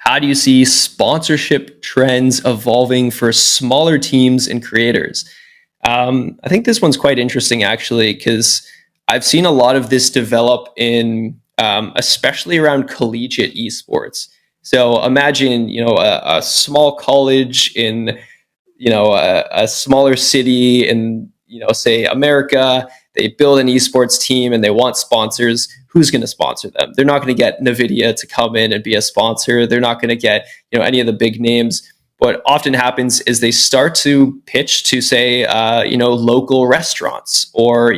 how do you see sponsorship trends evolving for smaller teams and creators? I think this one's quite interesting, actually, because I've seen a lot of this develop in, especially around collegiate esports. So imagine, a small college in, a smaller city in, say America. They build an esports team and they want sponsors. Who's going to sponsor them? They're not going to get Nvidia to come in and be a sponsor. They're not going to get, any of the big names. What often happens is they start to pitch to, say, local restaurants or,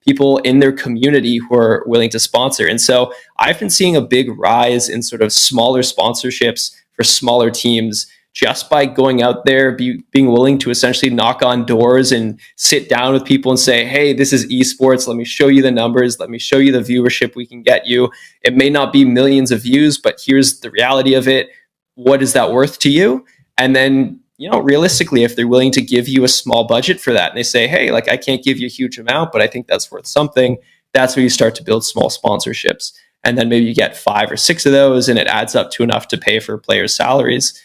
people in their community who are willing to sponsor. And so I've been seeing a big rise in sort of smaller sponsorships for smaller teams just by going out there, being willing to essentially knock on doors and sit down with people and say, hey, this is esports. Let me show you the numbers. Let me show you the viewership we can get you. It may not be millions of views, but here's the reality of it. What is that worth to you? And then, realistically, if they're willing to give you a small budget for that and they say, hey, like I can't give you a huge amount, but I think that's worth something, that's where you start to build small sponsorships. And then maybe you get 5 or 6 of those and it adds up to enough to pay for players' salaries.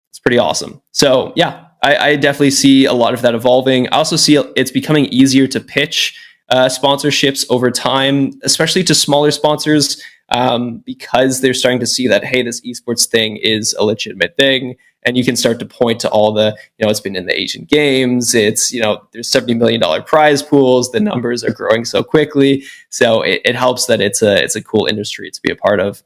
It's pretty awesome. So yeah, I definitely see a lot of that evolving. I also see it's becoming easier to pitch sponsorships over time, especially to smaller sponsors, because they're starting to see that, hey, this esports thing is a legitimate thing. And you can start to point to all the, it's been in the Asian Games. It's, there's $70 million prize pools. The numbers are growing so quickly. So it helps that it's a cool industry to be a part of.